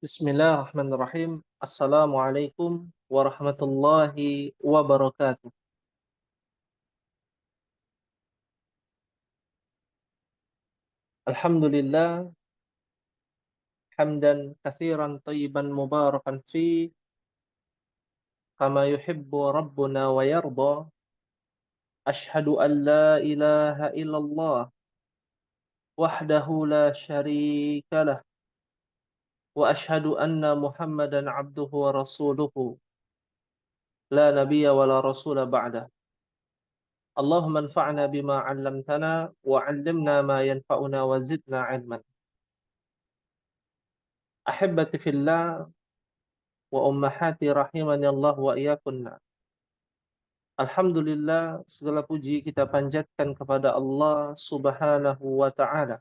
Bismillahirrahmanirrahim. Assalamualaikum warahmatullahi wabarakatuh. Alhamdulillah, hamdan katsiran tayyiban mubarakan fi kama yuhibbu rabbuna wa yarda. Ashhadu an la ilaha illallah wahdahu la syarika lah wa ashhadu anna Muhammadan abduhu wa rasuluhu la nabiyya wa la rasula ba'da. Allahumma anfa'na bima 'allamtana wa 'allimna ma yanfa'una wa zidna 'ilman. Ahibbati fillah wa ummahati rahimani Allah wa iyyakunna. Alhamdulillah, segala puji kita panjatkan kepada Allah Subhanahu wa taala,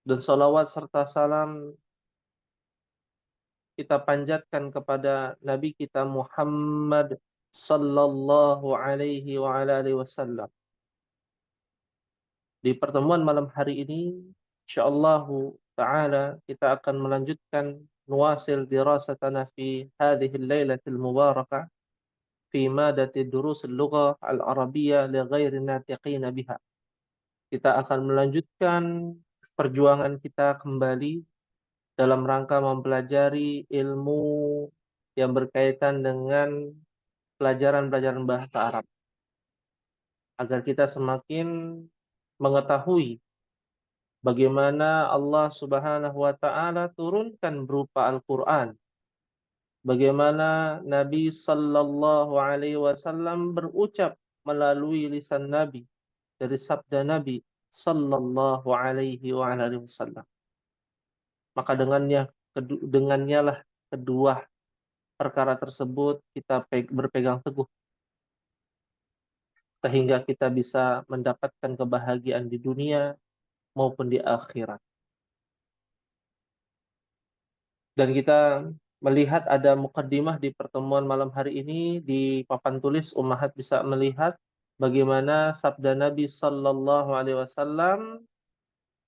dan salawat serta salam kita panjatkan kepada Nabi kita Muhammad sallallahu alaihi wa ala alihi wasallam. Di pertemuan malam hari ini insyaallah taala kita akan melanjutkan nuwasil dirasatana fi hadhihi al-lailatil mubarakah fi madati durus al-lughah al-arabiyyah li ghairi natiqina biha. Kita akan melanjutkan perjuangan kita kembali dalam rangka mempelajari ilmu yang berkaitan dengan pelajaran-pelajaran bahasa Arab, agar kita semakin mengetahui bagaimana Allah Subhanahu wa taala turunkan berupa Al-Qur'an, bagaimana Nabi sallallahu alaihi wasallam berucap melalui lisan Nabi, dari sabda Nabi sallallahu alaihi wa alihi wasallam. Maka dengannya lah kedua perkara tersebut kita berpegang teguh sehingga kita bisa mendapatkan kebahagiaan di dunia maupun di akhirat. Dan kita melihat ada mukaddimah di pertemuan malam hari ini. Di papan tulis Ummahat bisa melihat bagaimana sabda Nabi sallallahu alaihi wasallam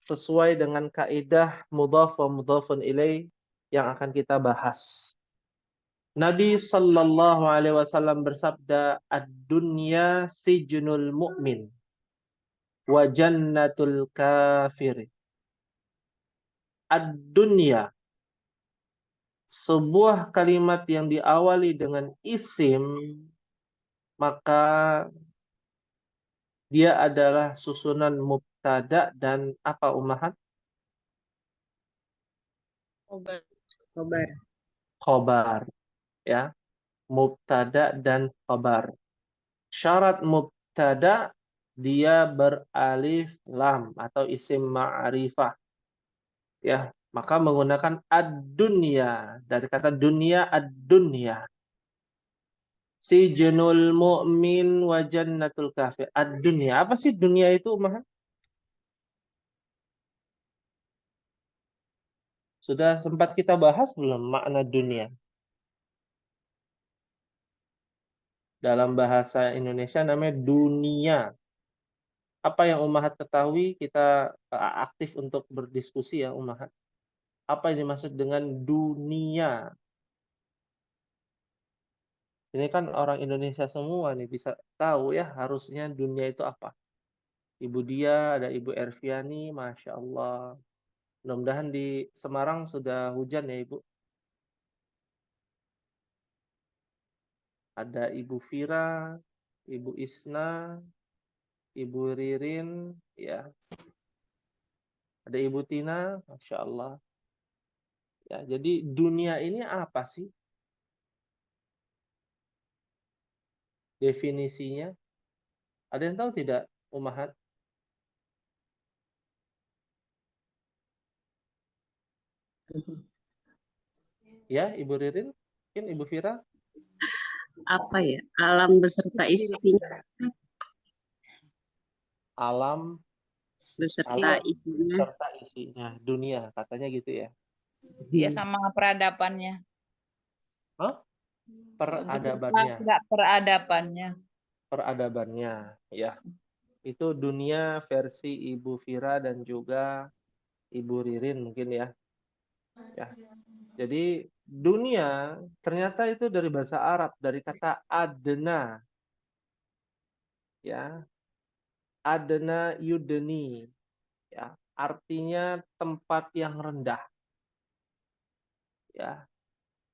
sesuai dengan kaidah mudhaf wa mudhafun ilaih yang akan kita bahas. Nabi sallallahu alaihi wasallam bersabda, "Ad-dunya sijnul mu'min wa jannatul kafir." Ad-dunya, sebuah kalimat yang diawali dengan isim, maka dia adalah susunan mubtada dan apa ummahat? Khobar. Khobar. Khobar, ya. Mubtada dan khabar. Syarat mubtada dia beralif lam atau isim ma'rifah, ya. Maka menggunakan ad-dunya, dari kata dunia, ad-dunya. Sijnul mu'min wa jannatul kafir. Ad-dunya, apa sih dunia itu, Umar? Sudah sempat kita bahas belum makna dunia? Dalam bahasa Indonesia namanya dunia. Apa yang Ummahat ketahui, kita aktif untuk berdiskusi ya Ummahat. Apa yang dimaksud dengan dunia? Ini kan orang Indonesia semua nih bisa tahu ya harusnya dunia itu apa. Ibu dia, ada Ibu Erviani, Masya Allah. Mudah-mudahan di Semarang sudah hujan ya Ibu. Ada Ibu Vira, Ibu Isna, Ibu Ririn, ya. Ada Ibu Tina, Masya Allah. Ya, jadi dunia ini apa sih definisinya? Ada yang tahu tidak, Ummahat? Ya, Ibu Ririn, mungkin Ibu Vira? Apa ya? Alam beserta isinya. Alam Beserta isinya. serta isinya, dunia, katanya gitu ya. Ya, sama peradabannya. Hah? Beserta Peradabannya. peradabannya. Peradabannya, ya. Itu dunia versi Ibu Vira dan juga Ibu Ririn mungkin ya. Ya. Jadi dunia ternyata itu dari bahasa Arab, dari kata adna, ya, adna yudeni, ya, artinya tempat yang rendah, ya,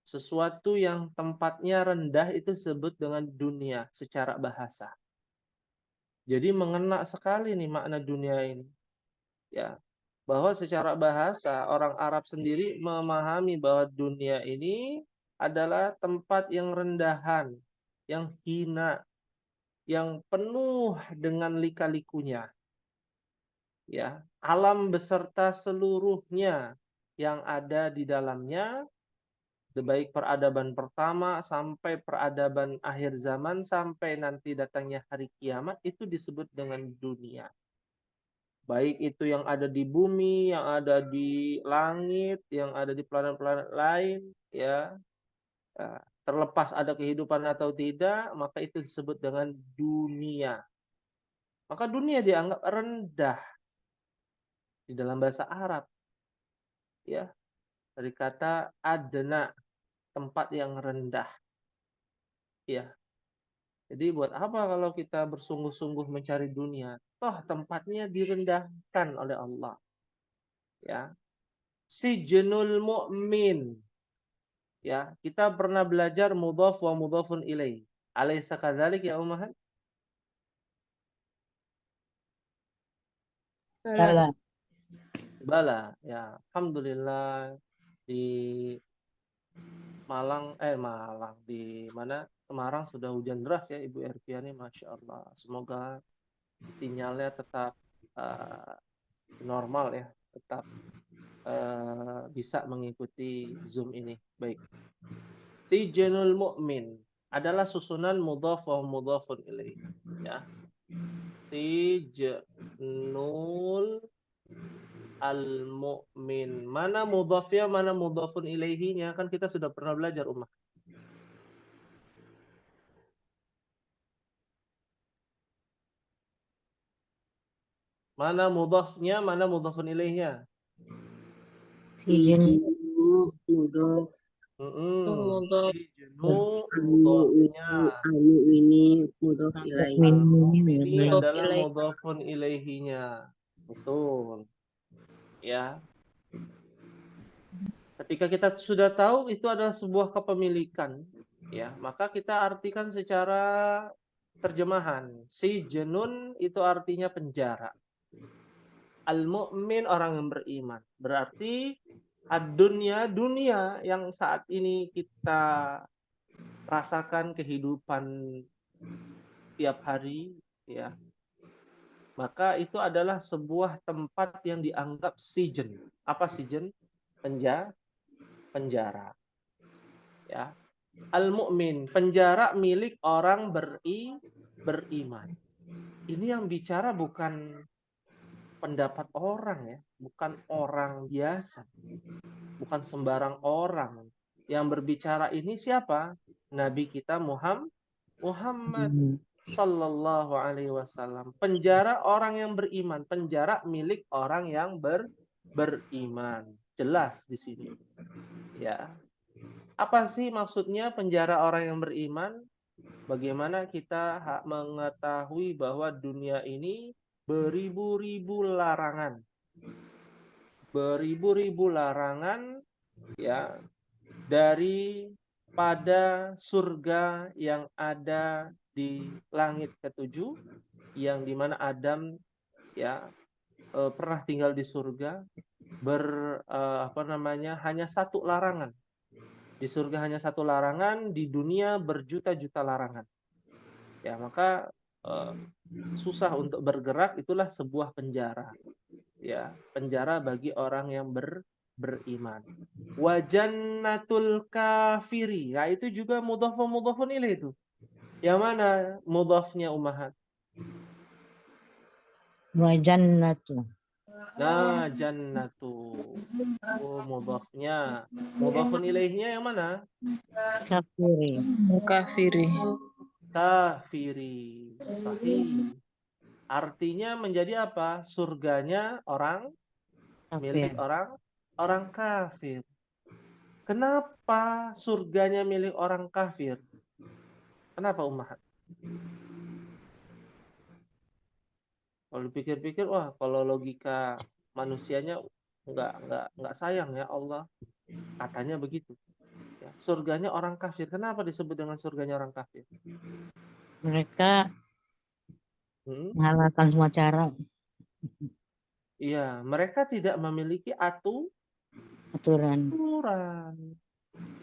sesuatu yang tempatnya rendah itu disebut dengan dunia secara bahasa. Jadi mengena sekali nih makna dunia ini, ya, bahwa secara bahasa orang Arab sendiri memahami bahwa dunia ini adalah tempat yang rendahan, yang hina, yang penuh dengan lika-likunya, ya, alam beserta seluruhnya yang ada di dalamnya, baik peradaban pertama sampai peradaban akhir zaman sampai nanti datangnya hari kiamat itu disebut dengan dunia. Baik itu yang ada di bumi, yang ada di langit, yang ada di planet-planet lain, ya, terlepas ada kehidupan atau tidak, maka itu disebut dengan dunia. Maka dunia dianggap rendah di dalam bahasa Arab, ya, dari kata adna, tempat yang rendah, ya. Jadi buat apa kalau kita bersungguh-sungguh mencari dunia? Toh tempatnya direndahkan oleh Allah, ya. Sijnul mu'min, ya. Kita pernah belajar mudhaf wa mudhafun ilaih. Alaysa kadzalik ya ummahat? Salah. Bala, ya. Alhamdulillah di Malang, di mana? Semarang sudah hujan deras ya Ibu Erviani, Masya Allah. Semoga sinyalnya tetap normal ya, tetap bisa mengikuti Zoom ini. Baik. Sijnul mu'min adalah susunan mudhaf wa mudhafun ilaih, ya. Sijnul al-mu'min. Mana mudhafnya, mana mudhafun ilaihinya? Kan kita sudah pernah belajar, Ummah. Mana mudhafnya, mana mudhafun ilaihnya? Sijinu mudhof. Mudhof. Sijnu mudhafnya. Al-mu'mini mudhof ilaih. Al-mu'mini Mudhaf adalah ilaih. mudhafun ilaihinya. Betul. Ya. Ketika kita sudah tahu itu adalah sebuah kepemilikan, ya, maka kita artikan secara terjemahan. Sijnun itu artinya penjara. Al-mu'min orang yang beriman. Berarti ad-dunya, dunia yang saat ini kita rasakan kehidupan tiap hari, ya, maka itu adalah sebuah tempat yang dianggap sijen. Apa sijen? Penjara. Ya. Al-mu'min, penjara milik orang beriman. Ini yang bicara bukan pendapat orang ya, bukan orang biasa, bukan sembarang orang. Yang berbicara ini siapa? Nabi kita Muhammad sallallahu alaihi wasallam. Penjara orang yang beriman, penjara milik orang yang beriman. Jelas di sini. Ya. Apa sih maksudnya penjara orang yang beriman? Bagaimana kita mengetahui bahwa dunia ini beribu-ribu larangan. Beribu-ribu larangan, ya, daripada surga yang ada di langit ketujuh, yang dimana Adam, ya, pernah tinggal di surga, hanya satu larangan. Di surga hanya satu larangan, di dunia berjuta-juta larangan. Ya, maka susah untuk bergerak, itulah sebuah penjara. Ya, penjara bagi orang yang beriman. Wa jannatul kafiri. Nah, itu juga mudhafun ilaih itu. Yang mana mudhafnya ummahat? Wa jannatu. Nah, jannatu. Oh, mudhafnya. Mudhafun ilaihnya yang mana? Kafiri. Kafiri. Kafiri. Sahih. Artinya menjadi apa? Surganya orang, milik Kafir. orang kafir. Kenapa surganya milik orang kafir? Kenapa Ummahat? Kalau dipikir-pikir, wah kalau logika manusianya nggak sayang ya Allah. Katanya begitu. Ya, surganya orang kafir. Kenapa disebut dengan surganya orang kafir? Mereka Hmm? menghalalkan semua cara Iya, mereka tidak memiliki aturan. aturan.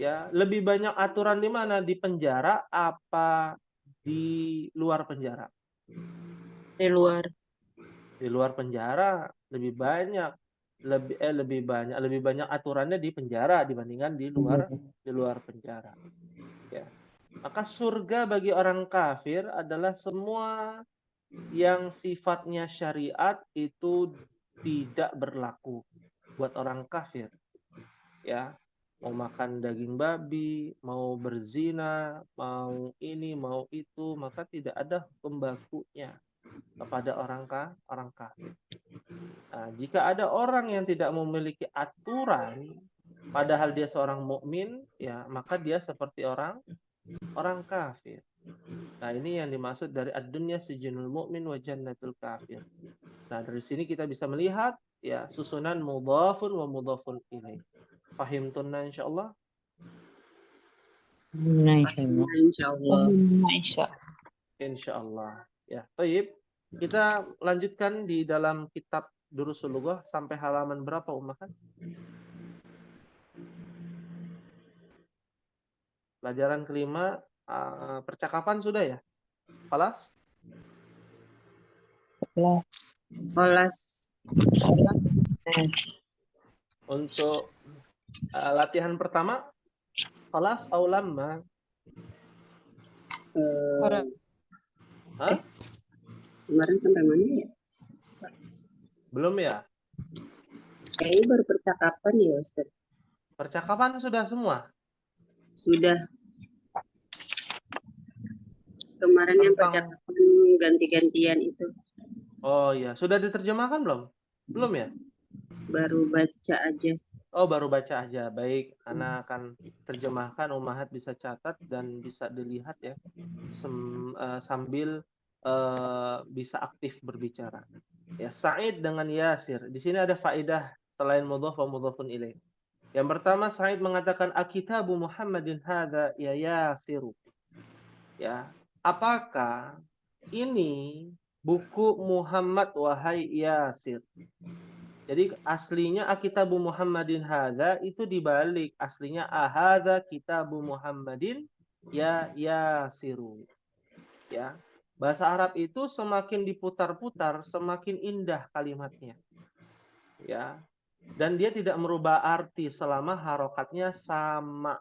Ya, lebih banyak aturan di mana? Di penjara apa di luar penjara? Di luar. Di luar penjara lebih banyak lebih banyak aturannya di penjara dibandingkan di luar penjara. Ya. Maka surga bagi orang kafir adalah semua yang sifatnya syariat itu tidak berlaku buat orang kafir. Ya, mau makan daging babi, mau berzina, mau ini, mau itu, maka tidak ada hukum bakunya kepada orang kafir. Nah, jika ada orang yang tidak memiliki aturan, padahal dia seorang mukmin, ya maka dia seperti orang kafir. Nah, ini yang dimaksud dari ad-dunya sijnul mu'min wa jannatul kafir. Nah, dari sini kita bisa melihat ya susunan mudhafun wa mudhafun ilaih. Fahim tunna insyaallah? Nah, insyaallah. Insyaallah. Aisyah. Insyaallah. Ya, baik. Kita lanjutkan di dalam kitab Durusul Lughah sampai halaman berapa Ummahat? Pelajaran kelima, percakapan sudah ya? Kelas? Kelas Untuk latihan pertama, kelas aulamma. Hah? kemarin sampai mana ya? Belum ya? Kayaknya baru percakapan ya Ustaz. Percakapan sudah semua? Sudah. Kemarin yang Tentang- percakapan ganti-gantian itu Oh iya, sudah diterjemahkan belum? Belum ya? baru baca aja. Oh, baru baca aja. Baik, Ana akan terjemahkan, Ummahat bisa catat dan bisa dilihat ya. Sambil bisa aktif berbicara. Ya, Sa'id dengan Yasir. Di sini ada faedah selain mudhaf wa mudhafun ilaih. Yang pertama, Sa'id mengatakan akitabu Muhammadin hadza ya Yasiru. Ya, apakah ini buku Muhammad wahai Yasir? Jadi aslinya akitabu Muhammadin hadza itu dibalik. Aslinya ahadza kitabu Muhammadin ya Yasiru. Ya. Bahasa Arab itu semakin diputar-putar semakin indah kalimatnya. Ya. Dan dia tidak merubah arti selama harokatnya sama.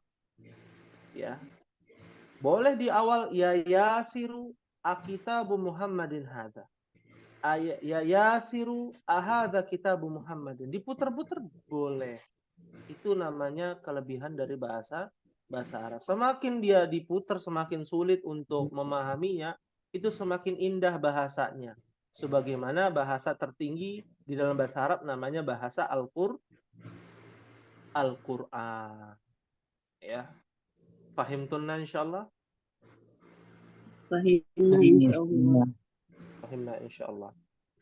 Ya. Boleh di awal ya Yasiru akitabu Muhammadin hadza. Ya Yasiru ahadza kitabu Muhammadin. Diputar-putar boleh. Itu namanya kelebihan dari bahasa Arab. Semakin dia diputar semakin sulit untuk memahaminya, itu semakin indah bahasanya. Sebagaimana bahasa tertinggi di dalam bahasa Arab namanya bahasa Al-Qur'an. Ya. Fahim tunna insyaallah? Fahimna insyaallah. Fahimna insyaallah.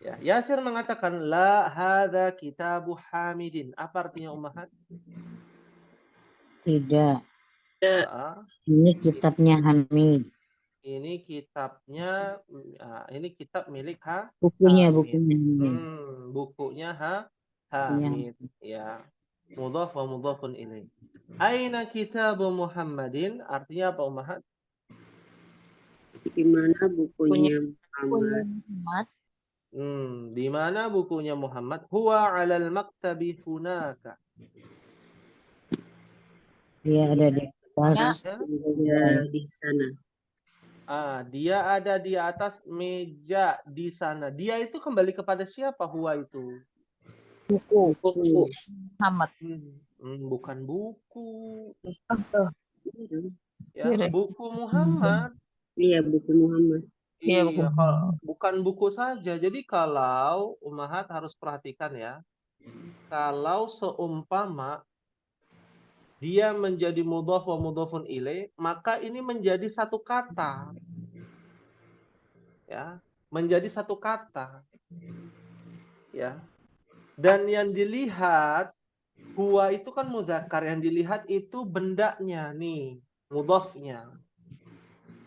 Ya, Yasir mengatakan la hadza kitabu Hamidin. Apa artinya Ummahat? Tidak. Ah, Ini kitabnya Hamid. ini kitabnya, ini kitab milik Bukunya Hamid. Hamid. Bukunya Hamid. Ya, mudhaf wa mudhafun ilaih. Aina kitabu Muhammadin? Artinya apa Ummahat? Di mana bukunya Muhammad? Di mana bukunya Muhammad? Huwa 'alal maktabi hunaka. Dia ada di atas. Ada di sana. Dia ada di atas meja di sana. Dia itu kembali kepada siapa huwa itu? Buku. Muhammad. Bukan buku. Iya, Ya, buku Muhammad. Iya, buku Muhammad. Iya, buku Iya, bukan buku saja. Jadi kalau Ummahat harus perhatikan ya. kalau seumpama dia menjadi mudhaf wa mudhafun ilaih, maka ini menjadi satu kata. Ya, menjadi satu kata. Ya. Dan yang dilihat huwa itu kan muzakkar, yang dilihat itu bendanya nih, mudhafnya.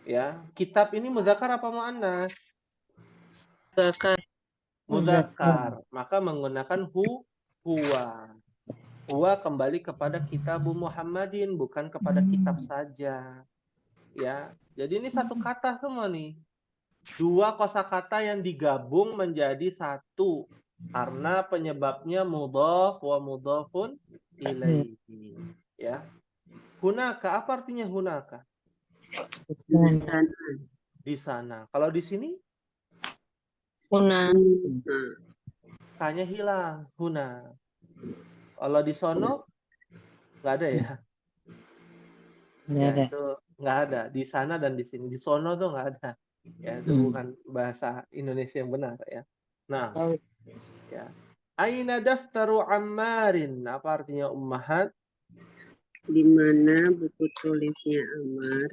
Ya, kitab ini muzakkar apa muannas? Zakar. Muzakkar. Maka menggunakan huwa. Huwa kembali kepada kitabu Muhammadin, bukan kepada kitab saja. Ya. Jadi ini satu kata semua nih. Dua kosakata yang digabung menjadi satu. Karena penyebabnya mudhaf wa mudhafun ilaihi. Ya. Hunaka, apa artinya hunaka? Di sana. Di sana. Kalau di sini, Huna. tanya hilang. Huna. Kalau di sono, nggak ada ya? Nggak Ya, ada. itu nggak ada. Di sana dan di sini. Di sono tuh nggak ada. Ya, itu bukan bahasa Indonesia yang benar ya. Nah, ya. Aina daftaru Ammarin. Apa artinya ummahat? Di mana buku tulisnya Amar?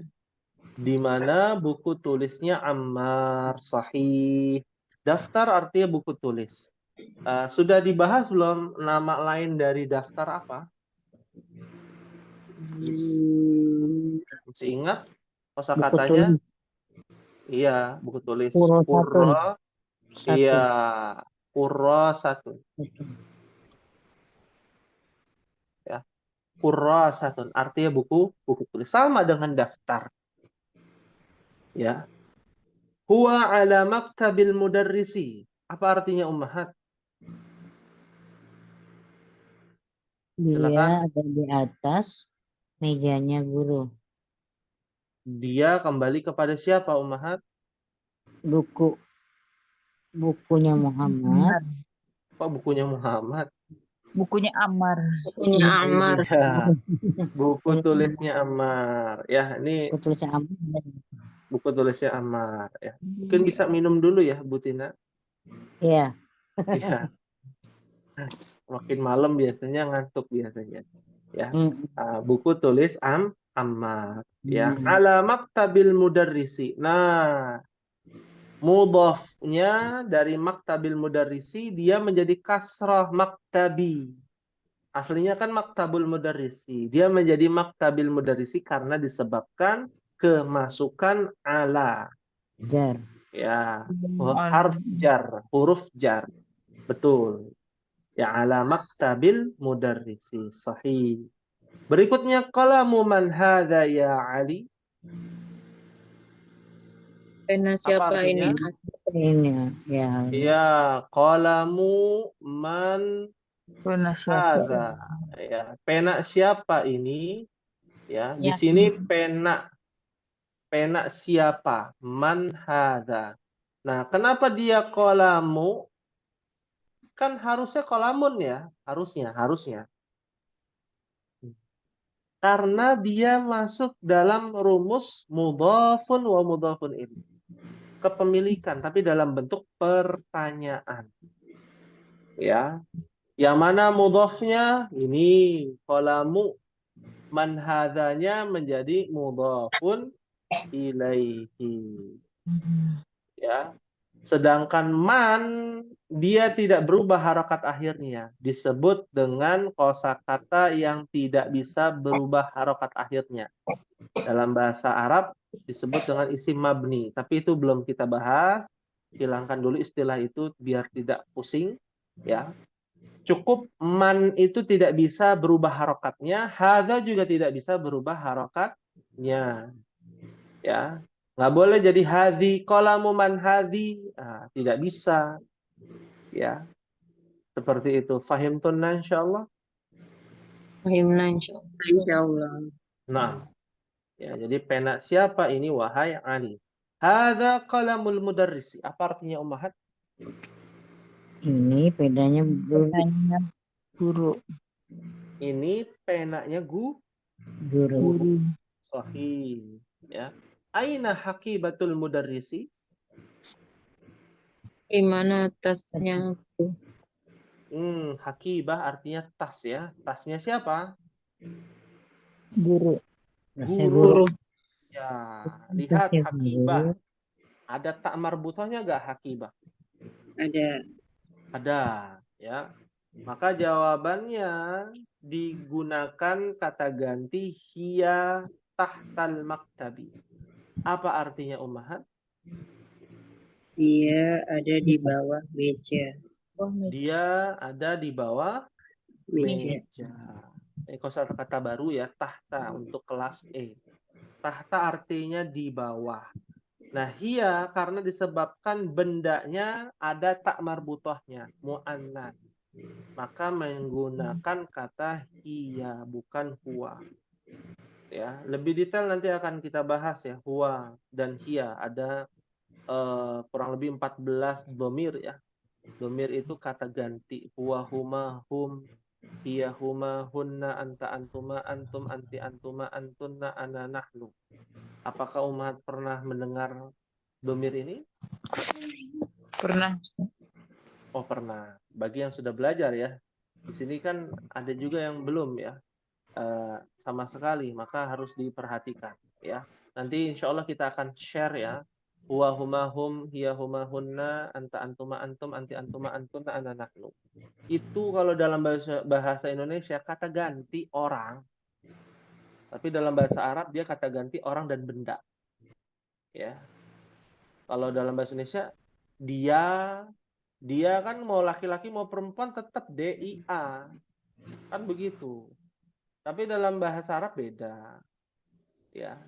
Di mana buku tulisnya Ammar. Sahih. Daftar artinya buku tulis. Sudah dibahas belum nama lain dari daftar apa? Masih ingat Buku kosakatanya? tulis Iya, buku tulis. Qurra Qurra. satu. Iya, Qurra satu. Ya, Qurra satu. Artinya buku tulis. Sama dengan daftar. Ya. Huwa ala maktabil mudarrisi. Apa artinya ummahat? Dia Silakan. ada di atas mejanya guru. Dia kembali kepada siapa ummahat? Bukunya Muhammad. Kok bukunya Muhammad? Bukunya Ammar. Bukunya Ammar. Ya, buku tulisnya Ammar. Ya, ini Buku tulisnya Ammar. buku tulisnya Ammar. Ya. Mungkin bisa minum dulu ya, Bu Tina. Iya. Ya, makin malam biasanya ngantuk biasanya. Ya, buku tulis Ammar. Ya, ala maktabil mudarrisi. Nah, mudhafnya dari maktabil mudarrisi dia menjadi kasrah maktabi. Aslinya kan maktabul mudarrisi. Dia menjadi maktabil mudarrisi karena disebabkan kemasukan ala. Jar. Ya, harf jar, huruf jar. Betul. Ya, ala maktabil mudarrisi. Sahih. Berikutnya, qalamu man hadha ya Ali. Pena Apa siapa ini? artinya? Ini ya. Ya, qalamu man Pena siapa? hadha. Ya, pena siapa ini? Ya, di Ya. sini pena siapa? Man hadha. Nah, kenapa dia qalamu? Kan harusnya qalamun ya, harusnya. Karena dia masuk dalam rumus mudhafun wa mudhafun ilaih. Kepemilikan, tapi dalam bentuk pertanyaan. Ya. Yang mana mudhafnya? Ini qalamu. Man hadzanya menjadi mudhafun ilaihi. Ya. Sedangkan man dia tidak berubah harokat akhirnya. Disebut dengan kosakata yang tidak bisa berubah harokat akhirnya. Dalam bahasa Arab disebut dengan isim mabni. Tapi itu belum kita bahas. Hilangkan dulu istilah itu biar tidak pusing. Ya. Cukup man itu tidak bisa berubah harokatnya. Hadza juga tidak bisa berubah harokatnya. Ya. Nggak boleh jadi hadhi, qalamu man hadhi. Nah, tidak bisa. Ya. Seperti itu. Fahim tunna insyaallah. Fahimna insyaallah. Insya Allah. Nah. Ya, jadi pena siapa ini wahai Ali? Hadza qalamul mudarrisi. Apa artinya ummahat? Ini pedanya guru. Penanya guru. Ini penanya Guru. Sahih. Ya. Aina haqibatul mudarrisi? Di mana tasnya? Hakibah artinya tas ya. Tasnya siapa? Guru. Tasnya Guru. Guru. Ya, lihat Tasnya hakibah. guru. Ada tak marbutohnya nggak hakibah? Ada. Ada, ya. Maka jawabannya digunakan kata ganti hiya tahtal maktabi. Apa artinya ummahat? Dia ada di bawah meja. Dia ada di bawah Meja. meja. Ini kosakata baru ya, tahta untuk kelas E. Tahta artinya di bawah. Nah, hiya karena disebabkan bendanya ada tak marbutohnya, mu'annas. Maka menggunakan kata hiya, bukan huwa. Ya, lebih detail nanti akan kita bahas ya, huwa dan hiya. Ada kurang lebih 14 domir ya. Domir itu kata ganti. Huwa, huma, hum, hiya, huma, hunna, anta, antuma, antum, anti, antuma, antunna, ana, nahnu. Apakah umat pernah mendengar domir ini? Pernah. Oh, pernah. Bagi yang sudah belajar ya. Di sini kan ada juga yang belum ya. Sama sekali, maka harus diperhatikan ya. Nanti insya Allah kita akan share ya. Huwa huma hum, hiya huma hunna, anta antuma antum, anti antuma antunna, ana nahnu. Itu kalau dalam bahasa Indonesia kata ganti orang, tapi dalam bahasa Arab dia kata ganti orang dan benda. Ya. Kalau dalam bahasa Indonesia dia kan mau laki-laki mau perempuan tetap dia. Kan begitu. Tapi dalam bahasa Arab beda. Ya,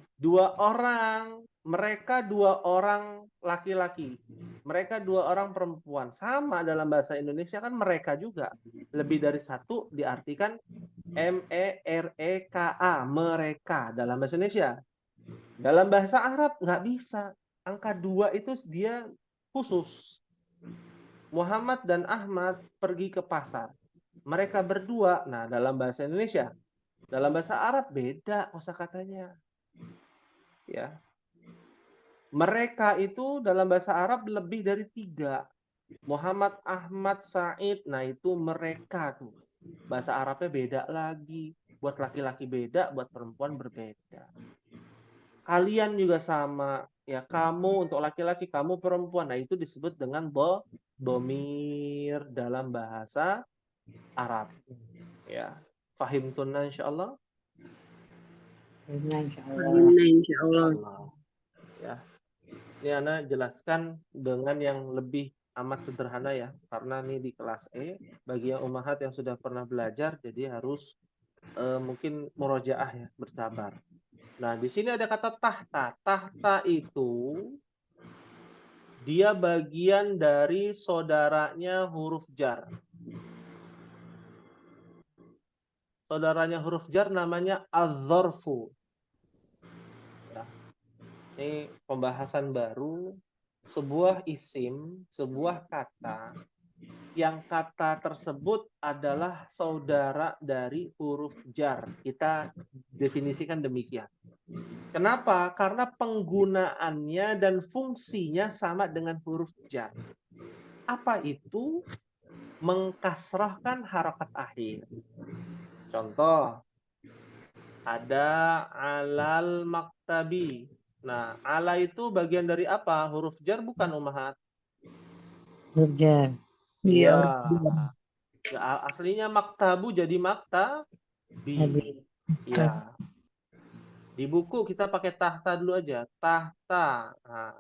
mereka dua orang laki-laki, mereka dua orang perempuan, sama dalam bahasa Indonesia kan mereka juga. Lebih dari satu diartikan MEREKA, mereka dalam bahasa Indonesia. Dalam bahasa Arab nggak bisa, angka 2 itu dia khusus. Muhammad dan Ahmad pergi ke pasar, mereka berdua. Nah, dalam bahasa Indonesia, dalam bahasa Arab beda kosakatanya. Ya, mereka itu dalam bahasa Arab lebih dari 3. Muhammad, Ahmad, Said. Nah, itu mereka tuh. Bahasa Arabnya beda lagi. Buat laki-laki beda, buat perempuan berbeda. Kalian juga sama. Ya, kamu untuk laki-laki, kamu perempuan. Nah, itu disebut dengan domir dalam bahasa Arab. Ya, fahim tunna insyaallah. Insyaallah. Allah. Ya. Ini Ana jelaskan dengan yang lebih amat sederhana ya, karena ini di kelas E. Bagi yang ummahat yang sudah pernah belajar, jadi harus mungkin murojaah ya, bersabar. Nah, di sini ada kata tahta. Tahta itu dia bagian dari saudaranya huruf jar. Saudaranya huruf jar namanya az-zarfu. Ya. Ini pembahasan baru. Sebuah isim, sebuah kata, yang kata tersebut adalah saudara dari huruf jar. Kita definisikan demikian. Kenapa? Karena penggunaannya dan fungsinya sama dengan huruf jar. Apa itu? Mengkasrahkan harakat akhir. Contoh, ada alal maktabi. Nah, ala itu bagian dari apa? Huruf jar bukan ummahat? Huruf jar. Iya. Ya, aslinya maktabu jadi maktabi. Ya. Di buku kita pakai tahta dulu aja. Tahta. Nah,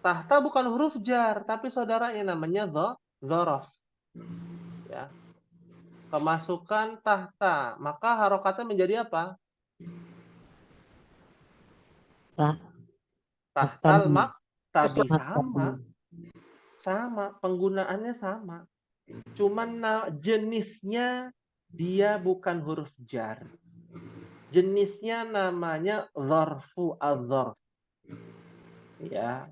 tahta bukan huruf jar, tapi saudaranya namanya dzaraf. Ya. Kemasukan tahta, maka harokatnya menjadi apa? Tahtal maktabi. Sama, penggunaannya sama. Cuman jenisnya dia bukan huruf jar. Jenisnya namanya dzarfu adzarf. Ya.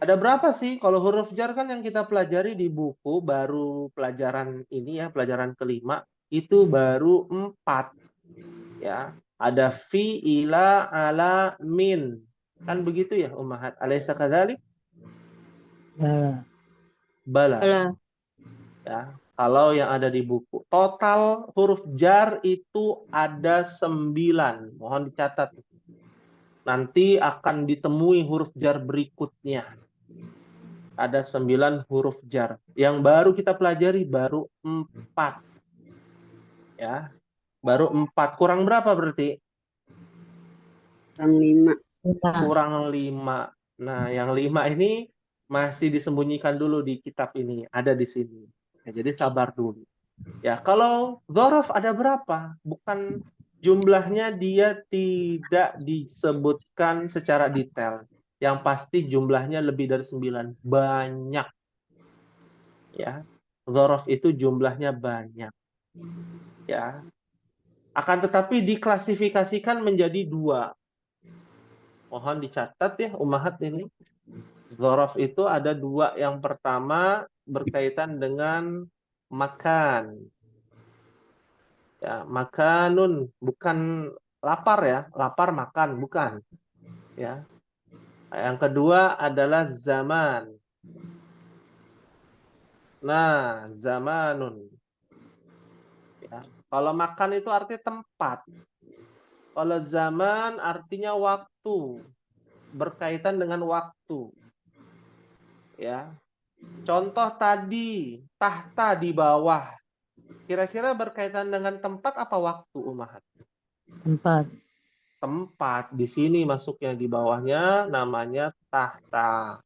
Ada berapa sih kalau huruf jar kan yang kita pelajari di buku baru pelajaran ini ya, pelajaran kelima itu baru 4. Ya. Ada fi, ila, ala, min. Kan begitu ya ummahat. Alaysa kadzalik? Bala. Bala. Ya, kalau yang ada di buku. Total huruf jar itu ada 9. Mohon dicatat. Nanti akan ditemui huruf jar berikutnya. Ada 9 huruf jar. Yang baru kita pelajari baru 4. Ya, baru 4. Kurang berapa berarti? Kurang 5. Kurang 5. Nah, yang 5 ini masih disembunyikan dulu di kitab ini. Ada di sini. Ya, jadi sabar dulu. Ya, kalau dzaraf ada berapa? Bukan jumlahnya, dia tidak disebutkan secara detail. Yang pasti jumlahnya lebih dari 9. Banyak. Ya. Dzaraf itu jumlahnya banyak. Ya. Akan tetapi diklasifikasikan menjadi 2. Mohon dicatat ya, ummahat ini. Dzaraf itu ada 2. Yang pertama berkaitan dengan makan. Ya, makanun, bukan lapar ya, lapar makan, bukan. Ya. Yang kedua adalah zaman. Nah, zamanun. Ya. Kalau makan itu artinya tempat. Kalau zaman artinya waktu, berkaitan dengan waktu. Ya. Contoh tadi, tahta di bawah. Kira-kira berkaitan dengan tempat apa waktu, Umahat? Tempat. Tempat. Di sini masuknya, di bawahnya namanya tahta.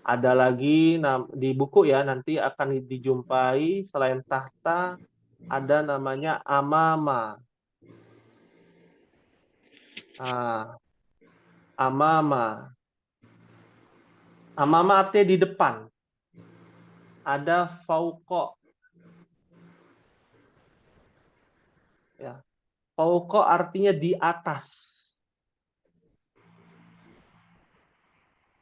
Ada lagi di buku ya, nanti akan dijumpai selain tahta ada namanya amama. Ah, amama. Amama artinya di depan. Ada fauqa. Ya. Fauqa artinya di atas.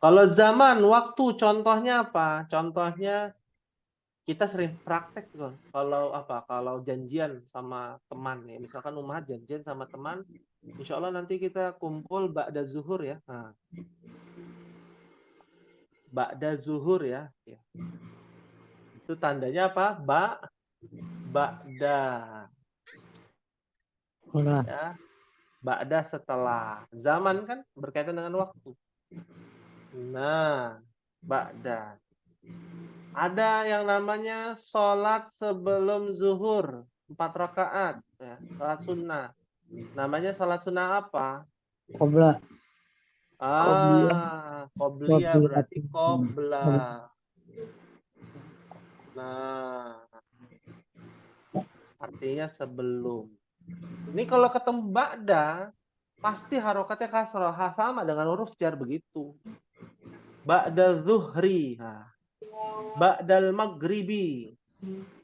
Kalau zaman, waktu, contohnya apa? Contohnya kita sering praktek tuh. Kalau janjian sama teman ya, misalkan Umahat janjian sama teman, insya Allah nanti kita kumpul ba'da zuhur ya. Nah, ba'da zuhur ya. Ya. Itu tandanya apa? Ba'da. Bola. Ya. Ba'da setelah. Zaman kan berkaitan dengan waktu. Nah, ba'da. Ada yang namanya sholat sebelum zuhur. 4 rakaat. Ya. Sholat sunnah. Namanya sholat sunnah apa? Kobra. Qobliyah berarti qobla. Nah, artinya sebelum. Ini kalau ketemu ba'da, pasti harokatnya kasroh. Sama dengan huruf jar begitu. Ba'da zuhri. Nah. Ba'dal maghribi.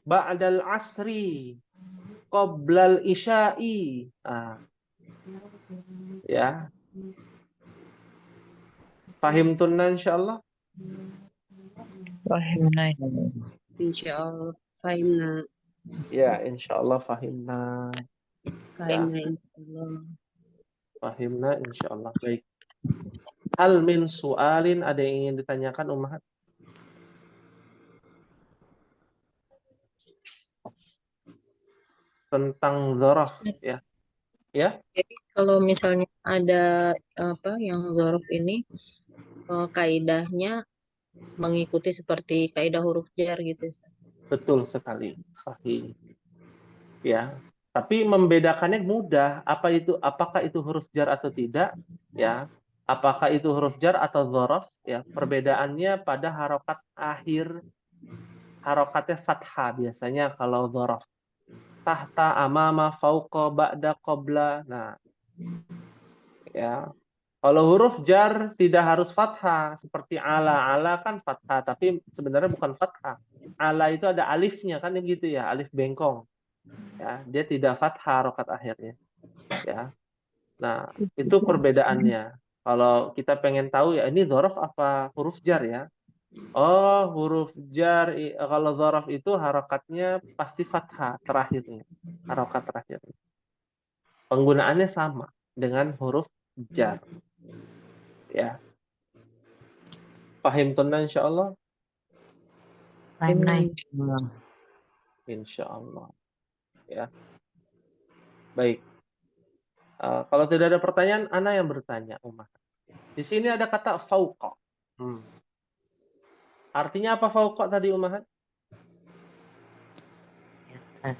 Ba'dal asri. Qoblal isya'i. Nah. Ya. Fahim tunna insyaallah. Rahimna. Insyaallah. Fahimna. Ya, insyaallah fahimna. Fahimna insyaallah. Fahimna insyaallah. Baik. Hal min su'alin, ada yang ingin ditanyakan Ummahat? Tentang dzaraf ya. Ya? Jadi kalau misalnya ada apa yang zorof ini kaidahnya mengikuti seperti kaidah huruf jar gitu, Ustaz. Betul sekali. Sahih. Ya. Tapi membedakannya mudah. Apakah itu huruf jar atau tidak? Ya. Apakah itu huruf jar atau dzaraf? Ya. Perbedaannya pada harokat akhir. Harokatnya fathah biasanya kalau dzaraf. Tahta, amama, fauqa, ba'da, qobla. Nah, ya. Kalau huruf jar tidak harus fathah, seperti ala. Ala kan fathah, tapi sebenarnya bukan fathah. Ala itu ada alifnya kan gitu ya, alif bengkong. Ya, dia tidak fathah harokat akhirnya. Ya. Nah, itu perbedaannya. Kalau kita pengen tahu ya ini dzaraf apa huruf jar ya. Oh, huruf jar kalau dzaraf itu harokatnya pasti fathah terakhirnya. Harokat terakhirnya. Penggunaannya sama dengan huruf jar. Ya. Pahim tunna insyaallah. Fahimna Fahimna. insyaallah. Insyaallah. Ya, baik. Kalau tidak ada pertanyaan, ana yang bertanya, Umar. Di sini ada kata fauqa. Artinya apa fauqa tadi, Umar? Ah,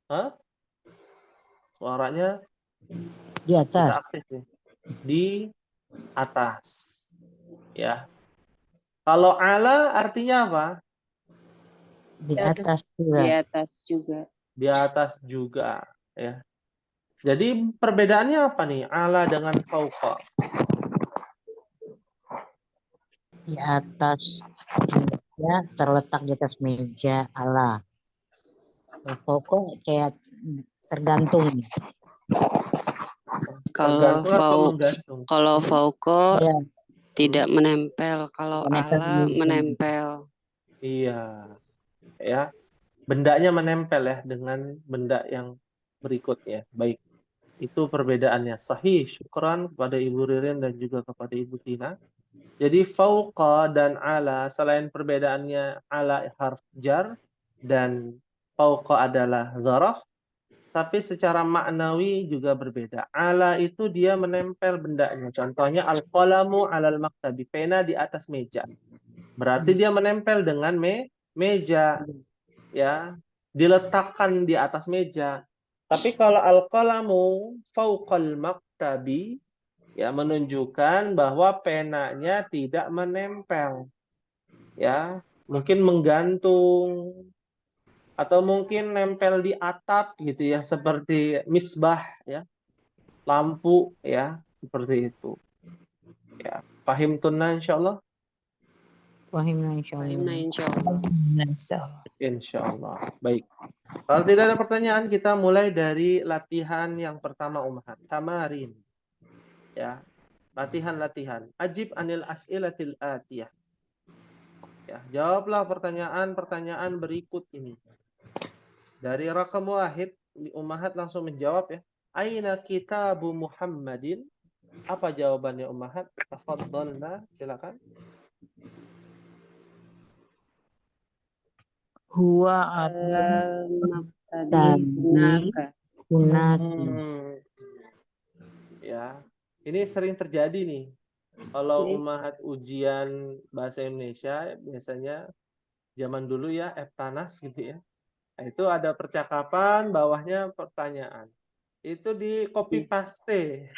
Hah? Suaranya Di atas. tidak aktif nih. Di atas. Ya. Kalau ala artinya apa? Di Di atas. atas Di juga. atas juga. Di atas juga, ya. Jadi perbedaannya apa nih? Ala dengan fauqa. Di atas meja, terletak di atas meja Allah. Pokok kayak tergantung. Kalau Tergantung apa menggantung? fauqa Ya, tidak menempel, kalau menempel ala di meja. menempel. Iya, ya. Bendanya menempel ya dengan benda yang berikutnya. Baik. Itu perbedaannya. Sahih. Syukran kepada Ibu Ririn dan juga kepada Ibu Tina. Jadi fauqa dan ala, selain perbedaannya ala harf jar dan fauqa adalah zaraf, tapi secara maknawi juga berbeda. Ala itu dia menempel bendanya. Contohnya al-qalamu alal maktabi, pena di atas meja. Berarti dia menempel dengan meja, ya, diletakkan di atas meja. Tapi kalau al-qalamu fauqal maktabi, ya, menunjukkan bahwa penanya tidak menempel, ya, mungkin menggantung atau mungkin nempel di atap gitu ya, seperti misbah ya, lampu ya, seperti itu ya. Fahim tunna insyaallah. Fahimna Fahimna insyaallah. insyaallah. Insyaallah. Baik. Kalau tidak ada pertanyaan, kita mulai dari latihan yang pertama, Ummahat. Tamarin. Ya. Latihan-latihan. Ajib anil as'ilatil atiyah. Ya, jawablah pertanyaan-pertanyaan berikut ini. Dari rakam wahid, Ummahat langsung menjawab ya. Aina kitabu Muhammadin? Apa jawabannya Ummahat? Tafadhalna, silakan. Huwa Alal maktabi Tadi hunaka. hunaki. Ya. Ini sering terjadi nih. Kalau Ini Ummahat ujian bahasa Indonesia biasanya zaman dulu ya, Eptanas gitu ya. Nah, itu ada percakapan, bawahnya pertanyaan. Itu di copy paste.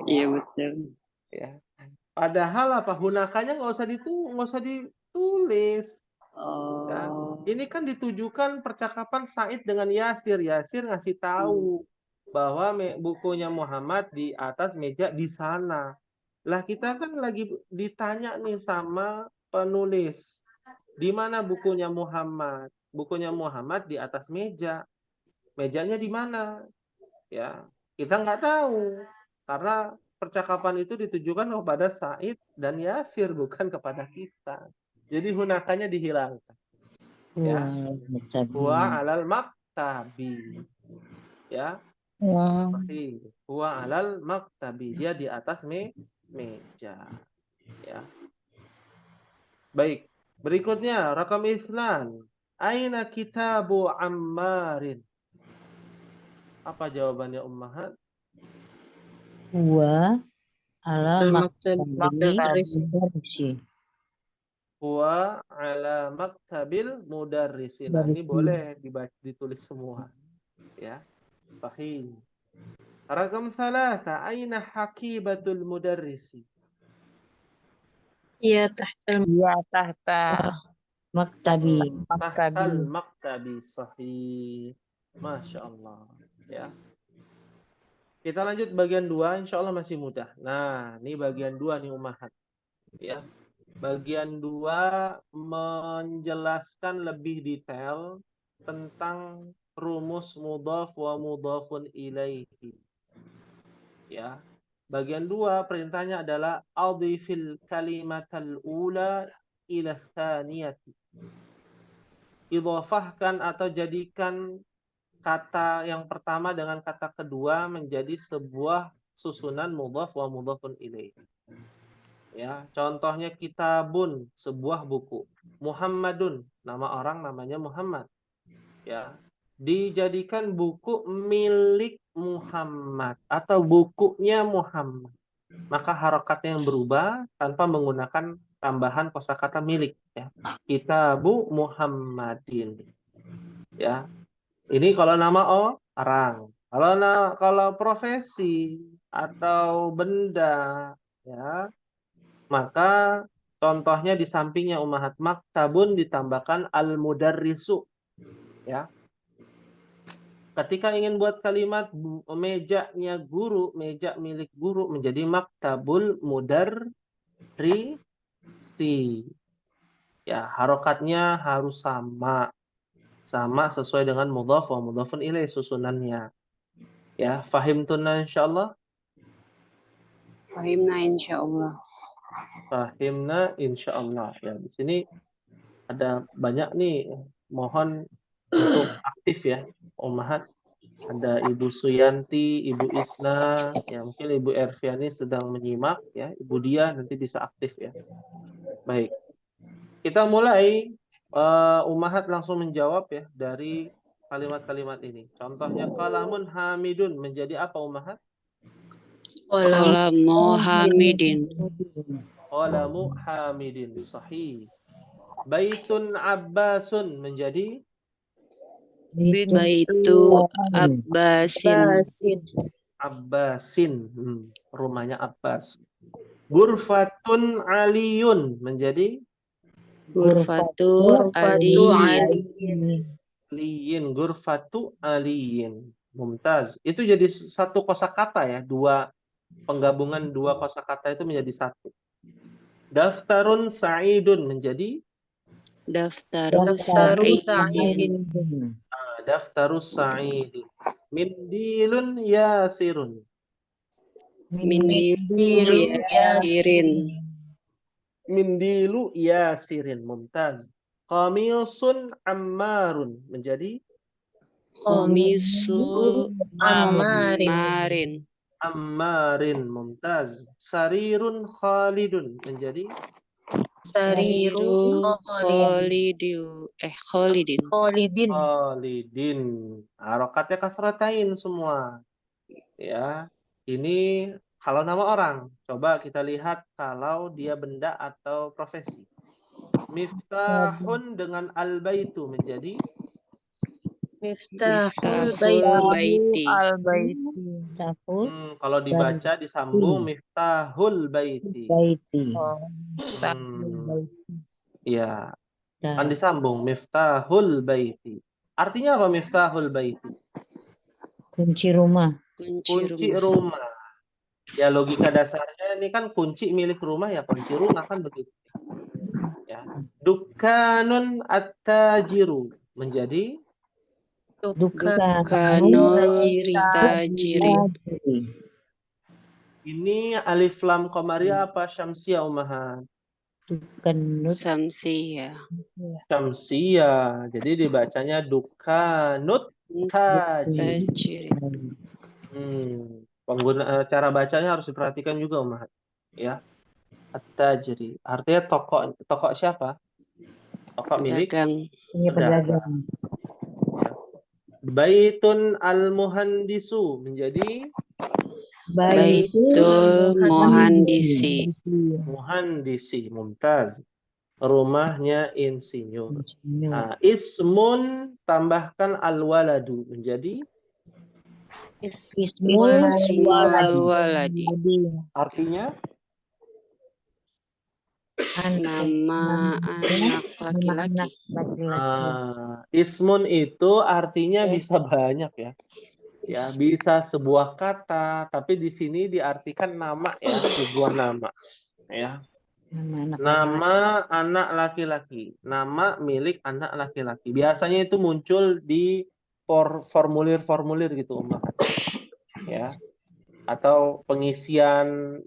iya betul. Ya. Padahal apa, hunakanya nggak usah ditulis. Ya. Oh, Ini kan ditujukan percakapan Said dengan Yasir. Yasir ngasih tahu bahwa bukunya Muhammad di atas meja di sana. Lah kita kan lagi ditanya nih sama penulis. Di mana bukunya Muhammad? Bukunya Muhammad di atas meja. Mejanya di mana? Ya, kita nggak tahu. Karena percakapan itu ditujukan kepada Said dan Yasir, bukan kepada kita. Jadi hunakanya dihilangkan. Ya. Huwa alal maktabi. Ya. Huwa alal maktabi. Dia di atas meja. Ya. Baik. Berikutnya, rakam Islam. Aina kitabu Ammarin? Apa jawabannya Ummahat? Huwa ala Al-Maktab maktabi Mudarris. Huwa ala maktabil mudarrisin. Nah, ini boleh ditulis semua. Ya. Sahih. Rakam salasa. Aina hakibatul mudarrisi? Iya, tahtal Iya tahta maktabi. Tahtal maktabi. Sahih. Masya Allah. Ya. Kita lanjut bagian 2, insya Allah masih mudah. Nah, ini bagian 2 nih Ummahat. Ya. Bagian 2 menjelaskan lebih detail tentang rumus mudhaf wa mudhafun ilaihi. Ya. Bagian 2 perintahnya adalah adhifil kalimatal ula ila tsaniyati. Idhafahkan atau jadikan kata yang pertama dengan kata kedua menjadi sebuah susunan mudhaf wa mudhafun ilaih. Ya, contohnya kitabun, sebuah buku. Muhammadun, nama orang namanya Muhammad. Ya, dijadikan buku milik Muhammad atau bukunya Muhammad. Maka harokatnya yang berubah tanpa menggunakan tambahan kosakata milik. Ya, kitabu Muhammadin. Ya, ini kalau nama orang. Kalau profesi atau benda, ya, maka contohnya di sampingnya ummahat maktabun ditambahkan al-mudarrisu, ya. Ketika ingin buat kalimat mejanya guru, meja milik guru menjadi maktabul mudarrisi. Ya, harokatnya harus sama sesuai dengan mudhaf wa mudhafun ilaih susunannya. Ya, fahimtuna insyaallah. Fahimna insyaallah. Fahimna insyaallah. Ya, di sini ada banyak nih, mohon untuk aktif ya, Ummahat. Ada Ibu Suyanti, Ibu Isna, ya mungkin Ibu Erviani sedang menyimak ya, Ibu Dia nanti bisa aktif ya. Baik. Kita mulai, Ummahat langsung menjawab ya dari kalimat-kalimat ini. Contohnya kalamun hamidun menjadi apa Ummahat? Qalamu hamidin. Qalamu hamidin. Sahih. Baitun abbasun menjadi Baitu abbasin. Basin. Abbasin. Rumahnya Abbas. Gurfatun aliyun menjadi Gurfatu Gurfatu aliyin. aliyin. Gurfatu aliyin. Mumtaz. Itu jadi satu kosakata ya. Penggabungan dua kosakata itu menjadi satu. Daftarun sa'idun menjadi Daftarun Daftarun sa'idin. sa'idin. daftarus sa'idin. Mindilun yasirun. Mindilu yasirin. Mindilu yasirin. Mumtaz. Qamisun ammarun menjadi Komisu Ammarin. ammarin. ammarin. Mumtaz. Sarirun khalidun menjadi Sariru Khalidin. Khalidin. khalidin. Harokatnya kasratain semua. Ya, ini kalau nama orang. Coba kita lihat kalau dia benda atau profesi. Miftahun dengan al-baitu menjadi Miftahul Miftahul baiti. baiti. kalau dibaca disambung miftahul baiti. Ya, kan disambung miftahul baiti. Artinya apa miftahul baiti? Kunci rumah. Kunci rumah. Ya, logika dasarnya ini kan kunci milik rumah ya, kunci rumah kan begitu. Ya. Dukkanun at-tajiru menjadi Dukanul tajiri. ini alif lam qamariyah apa syamsiyah Ummahat? Samsiyah. Syamsiyah. Jadi dibacanya dukanut tajir. Tajiri. Cara bacanya harus diperhatikan juga Ummahat. Ya. At-tajri. Artinya toko siapa? Toko milik Pedagang. pedagang. Baitun al-muhandisu menjadi Baitul muhandisi. muhandisi. Mumtaz. Rumahnya insinyur. Nah, ismun tambahkan al-waladu menjadi Ismul waladi. artinya Nama anak laki-laki. ismun itu artinya bisa banyak ya. Ya, bisa sebuah kata, tapi di sini diartikan nama ya, sebuah nama. Ya. Nama anak laki-laki, nama milik anak laki-laki. Biasanya itu muncul di formulir-formulir gitu, Ummahat. Ya. Atau pengisian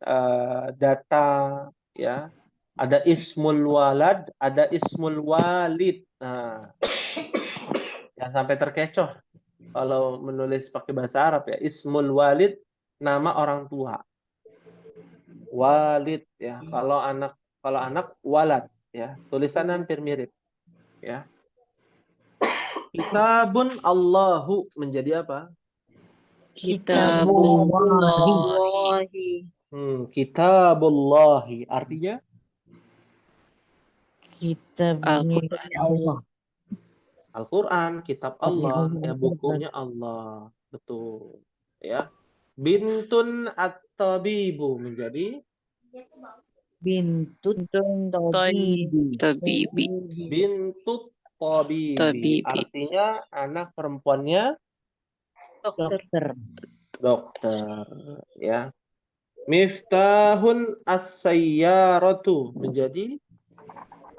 data ya. Ada ismul walad, ada ismul walid. Nah, jangan sampai terkecoh kalau menulis pakai bahasa Arab ya. Ismul walid, nama orang tua. walid ya. Kalau anak walad ya. Tulisannya hampir mirip ya. Kitabun Allahu menjadi apa? Kitabullahi. Kitabullahi artinya Kitabnya Allah. Al-Quran, kitab Allah, ya bukunya Allah. Betul. Ya. Bintun at-tabibu menjadi Bintut Tabibi. tabibi. bintut tabibi. Tabibi. Artinya anak perempuannya Dokter. dokter. Ya. Miftahun as-sayyaratu menjadi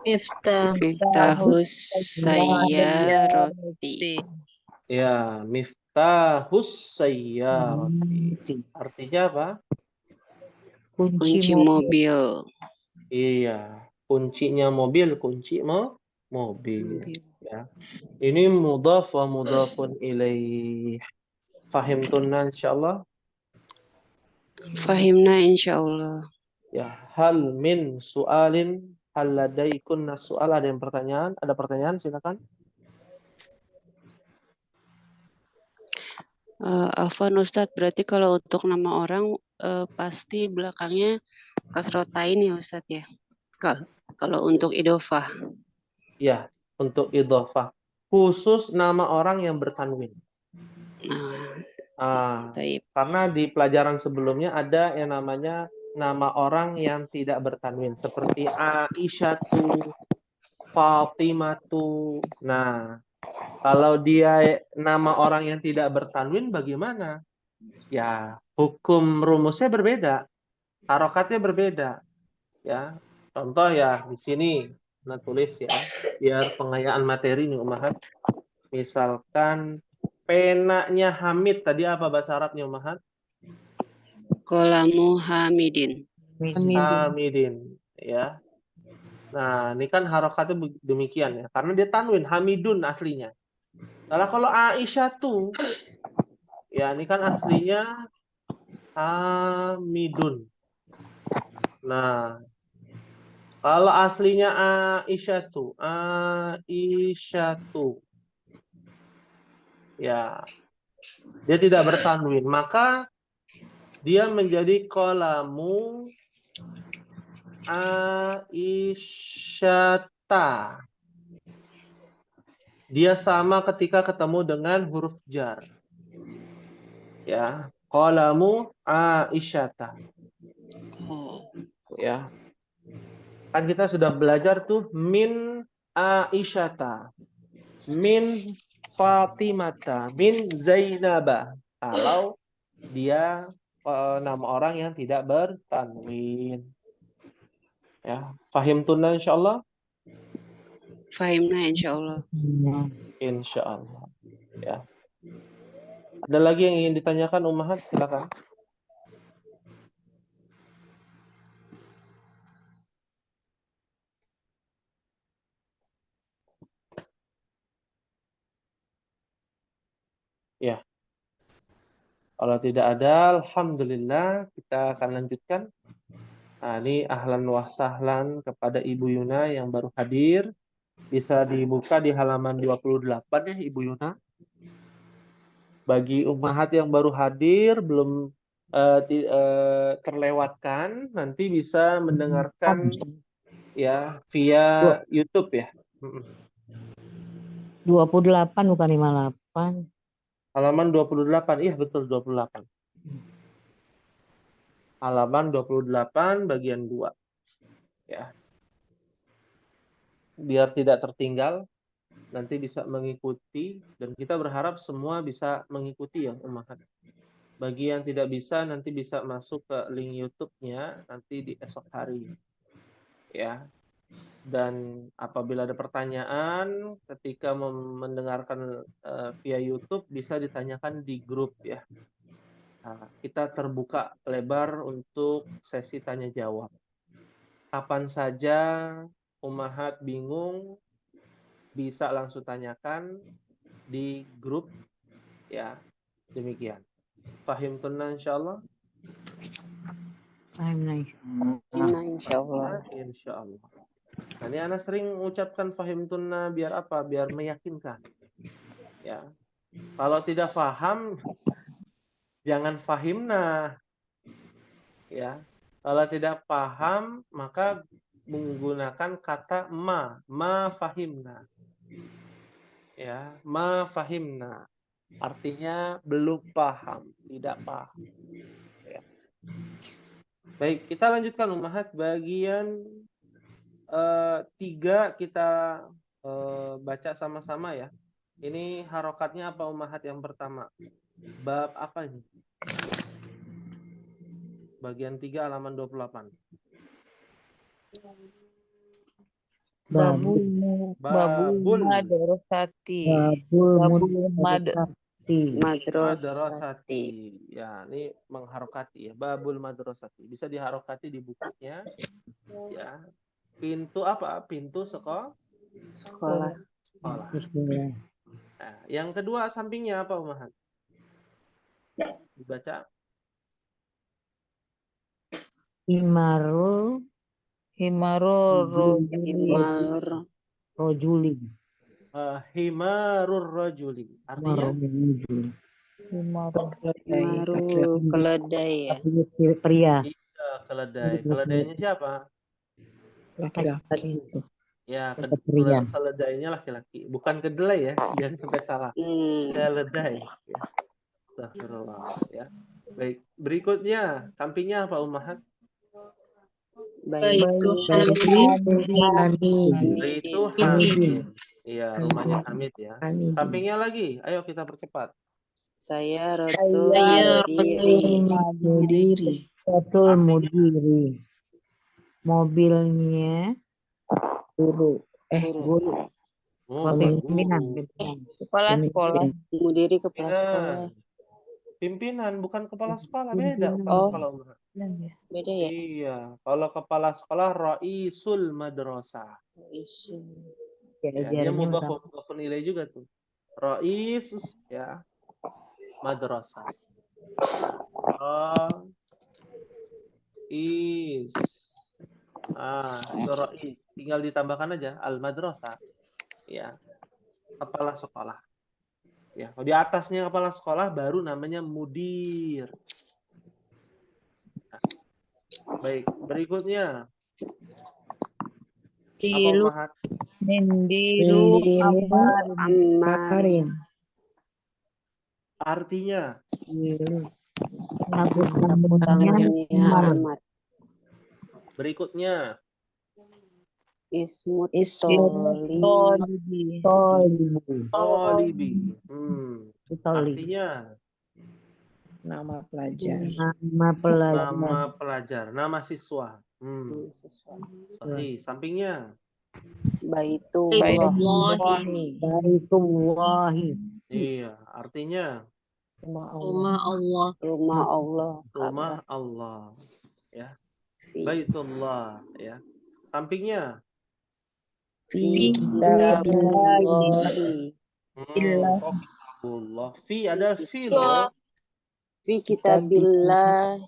Miftahus sayyarati. ya miftahus sayyarati. Artinya apa? Kunci mobil. Iya, kuncinya mobil, mobil. Ya. Ini mudhaf wa mudhafun ilaih. Fahimtunna insyaallah. Fahimna insyaallah. Ya, hal min su'alin hal ladaikunna su'al, ada yang pertanyaan? Ada pertanyaan silakan. Afwan Ustadz, berarti kalau untuk nama orang pasti belakangnya kasrotain ya Ustadz ya. Kalau untuk idofah. Ya, untuk idhofah. Khusus nama orang yang bertanwin. Baik. Karena di pelajaran sebelumnya ada yang namanya nama orang yang tidak bertanwin. Seperti Aisyatu, Fatimatu. Nah, kalau dia nama orang yang tidak bertanwin bagaimana? Ya, hukum rumusnya berbeda. Harokatnya berbeda. Ya, contoh ya di sini. Nah, tulis ya, biar pengayaan materi nih Umahat. Misalkan penanya Hamid, tadi apa bahasa Arabnya Umahat? Qalamu Hamidin. Hamidin, ya. Nah, ini kan harokatnya demikian ya, karena dia tanwin, Hamidun aslinya. Nah, kalau Aisyah tuh, ya ini kan aslinya Hamidun. Nah, kalau aslinya Aisyah tuh, ya, dia tidak bertanwin, maka dia menjadi qalamu Aisyata. Dia sama ketika ketemu dengan huruf jar. Ya, qalamu Aisyata. Ya. Kan kita sudah belajar tuh min Aisyata, min Fatimata, min Zainaba. Kalau dia nama orang yang tidak bertanwin. Ya, fahim tunna insyaallah. Fahimna insyaallah. Insyaallah. Ya. Ada lagi yang ingin ditanyakan Ummahat? Silakan. Ya. Kalau tidak ada, alhamdulillah kita akan lanjutkan. Nah, ini ahlan wa sahlan kepada Ibu Yuna yang baru hadir. Bisa dibuka di halaman 28 ya Ibu Yuna. Bagi ummahat yang baru hadir belum terlewatkan, nanti bisa mendengarkan ya via YouTube ya. 28 bukan 58. Halaman 28, iya betul 28. Halaman 28 bagian 2. Ya. Biar tidak tertinggal, nanti bisa mengikuti, dan kita berharap semua bisa mengikuti ya ummahat. Bagi yang tidak bisa, nanti bisa masuk ke link YouTube-nya nanti di esok hari. Ya. Dan apabila ada pertanyaan ketika mendengarkan via YouTube, bisa ditanyakan di grup ya. Nah, kita terbuka lebar untuk sesi tanya jawab. Kapan saja ummahat bingung, bisa langsung tanyakan di grup ya. Demikian. Fahim tunna insyaallah. Fahimna insyaallah. Fahimna insyaallah. Insya Allah. Nah, ini anak sering mengucapkan fahimtunna biar apa? Biar meyakinkan. Ya. Kalau tidak paham, jangan fahimna. Ya. Kalau tidak paham, maka menggunakan kata ma fahimna. Ya, ma fahimna. Artinya belum paham, tidak paham. Ya. Baik, kita lanjutkan Ummahat bagian 3 kita baca sama-sama ya. Ini harokatnya apa Ummahat yang pertama? Bab apa ini? Bagian 3 halaman 28. Babul Babul madrasati. Babul Babul madrasati. madrasati. Ya, ini mengharokati ya. Babul madrasati. Bisa diharokati di bukunya. Ya. Pintu apa? Pintu sekolah. Sekolah. Nah, yang kedua sampingnya apa Ummahat? Dibaca. Himarul Himarul Himal rojuli. Himarur rajuli. Artinya himaru keledai ya. Pria. iya, keledai. Keledainya siapa? Laki-laki itu. Ya, Pria. keledainya laki-laki. Bukan kedelai ya, jangan sampai salah. Keledai. Ya. Astagfirullah ya. Baik, berikutnya sampingnya apa Ummahat? Baitu Itu Hamidin. Hamid. Iya, rumahnya Hamid ya. Sampingnya lagi, ayo kita percepat. Saya Saya Rotul Mudiri. Betul mudiri. Mobilnya Guru. Oh, pimpinan. Kepala sekolah. Mudiri kepala sekolah. Pimpinan bukan kepala sekolah, beda kepala Oh. sekolah Ummahat. Beda ya? Iya, kalau kepala sekolah Raisul Madrasah. Isu. Ya, dia mudhaf nilai juga tuh. Rais ya. Madrasah. Rais. Itu rais. Tinggal ditambahkan aja al madrasah. Ya. Kepala sekolah. Ya, kalau di atasnya kepala sekolah baru namanya mudir. Nah, baik, berikutnya. Apa Ummahat? Mindiru Amarin. Artinya Sapu tangannya amat. berikutnya Ismut tolibi. Artinya nama pelajar. nama pelajar, nama siswa. Sahih. Sampingnya Baitullahi. Baitullahi. iya, artinya Rumah Allah. Rumah Allah. rumah Allah. Ya. Fi Baitullah ya. Sampingnya kitabillahi. kitabullah. Fi ada fi loh. Fi kitabillahi.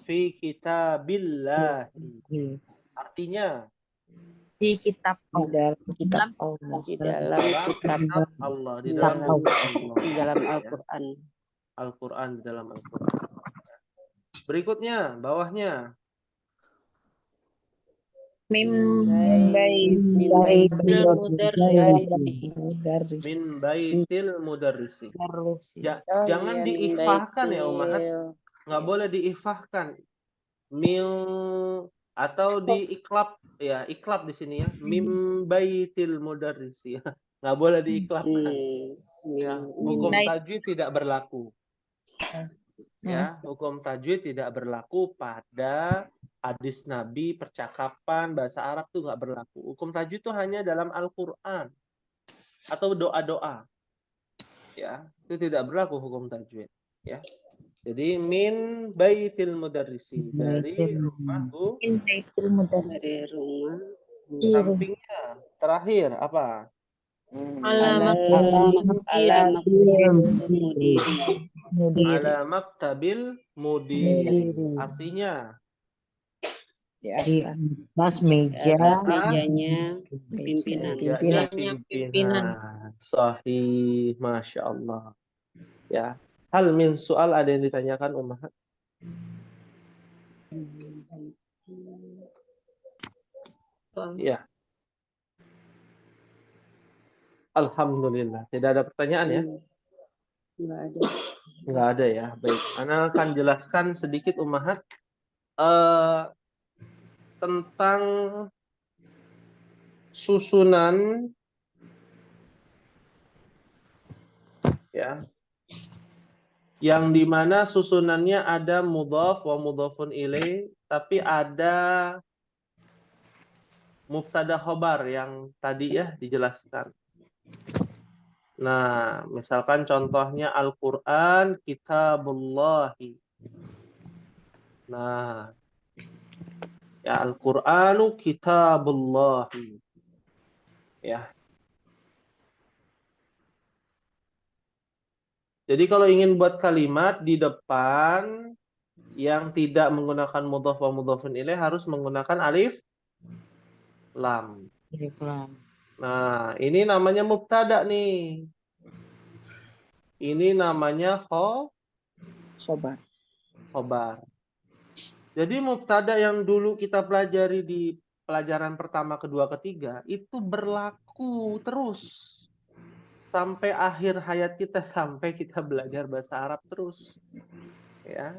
Fi kitabillahi. Artinya Di kitab Allah. Di dalam kitab kitab Allah, di dalam buku Allah. di dalam Ya. Al-Quran. Al-Quran di dalam Al-Quran. Berikutnya, bawahnya. Min baitil mudarrisi. Min baitil mudarrisi. Jangan Min diifahkan ya Ummahat. baitil- Nggak boleh diifahkan. Mil atau diiklab ya, iklab di sini ya. Min baitil mudarrisi. Nggak boleh diiklabkan. Ya, hukum tajwid tidak berlaku. Ya, hukum tajwid tidak berlaku pada hadis Nabi, percakapan, bahasa Arab tuh nggak berlaku. Hukum tajwid itu hanya dalam Al-Quran atau doa-doa. Ya, itu tidak berlaku hukum tajwid. Ya, jadi min baitil mudarrisi, dari rumah Bu. dari rumah Sampingnya terakhir apa? Alamak Alamak mudir. Ala maktabil mudir. Artinya Di atas meja Atas mejanya pimpinan. mejanya Mejanya pimpinan. pimpinan. Sahih, Masya Allah. Ya. Hal min soal ada yang ditanyakan Ummahat? Ya. Alhamdulillah. Tidak ada pertanyaan ya? Enggak ada. Nggak ada ya. Baik. Ana akan jelaskan sedikit Ummahat tentang susunan ya. Yang dimana susunannya ada mudhaf wa mudhafun ilaih, tapi ada mubtada khobar yang tadi ya dijelaskan. Nah, misalkan contohnya Al-Quran kitabullahi. Nah, ya Al-Quranu kitabullahi. Ya. Jadi kalau ingin buat kalimat di depan yang tidak menggunakan mudhaf wa mudhafun ilaih harus menggunakan alif lam. Nah, ini namanya mubtada nih. Ini namanya khobar. Jadi mubtada yang dulu kita pelajari di pelajaran pertama, kedua, ketiga itu berlaku terus sampai akhir hayat kita, sampai kita belajar bahasa Arab terus. Ya.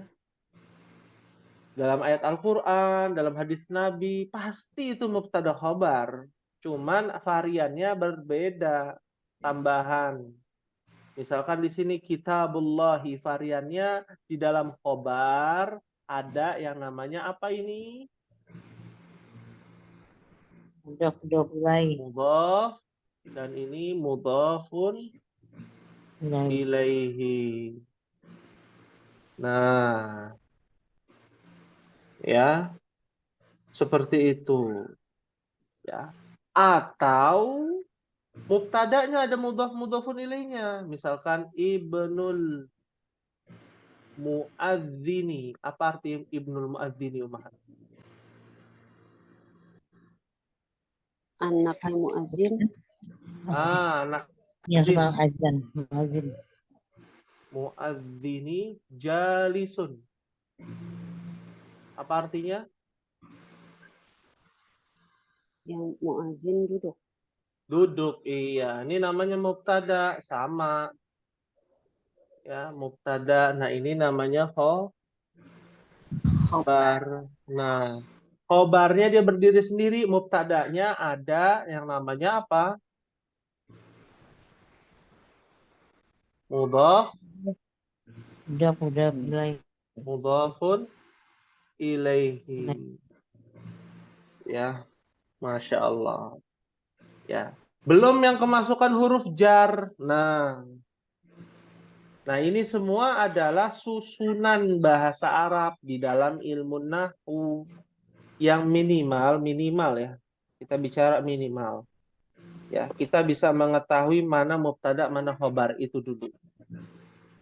Dalam ayat Al-Qur'an, dalam hadis Nabi, pasti itu mubtada khobar. Cuman variannya berbeda, tambahan. Misalkan di sini kitabullahi, variannya di dalam khobar ada yang namanya apa ini? Mudhaf, dan ini mudhafun ilaihi. Nah, ya, seperti itu. Ya. Atau mubtada'nya ada mudhafun ilaihnya. Misalkan ibnul muadzini. Apa arti ibnul muadzini, Ummahat? Anaknya muazin. Anak yang suka azan. muadzini jalisun. Apa artinya? Yang muazin duduk. Duduk, iya. Ini namanya mubtada, sama. Ya, mubtada. Nah, ini namanya khobar. Nah, khobarnya dia berdiri sendiri, mubtadanya ada yang namanya apa? Mudhaf. Mudhafun ilaihi. Ya, Masya Allah. Ya. Belum yang kemasukan huruf jar. Nah, ini semua adalah susunan bahasa Arab di dalam ilmu nahwu yang minimal ya. Kita bicara minimal. Ya, kita bisa mengetahui mana mubtada, mana khobar itu dulu.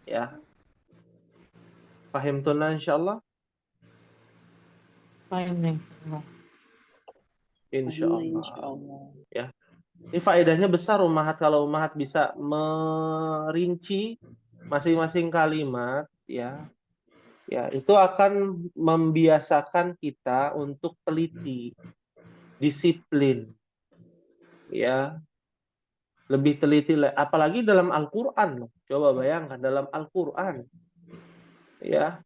Ya. Paham tuna insyaallah? Insyaallah. Ya. Ini faedahnya besar Ummahat kalau Ummahat bisa merinci masing-masing kalimat ya. Ya, itu akan membiasakan kita untuk teliti, disiplin. Ya. Lebih teliti, apalagi dalam Al-Qur'an. Coba bayangkan dalam Al-Qur'an. Ya.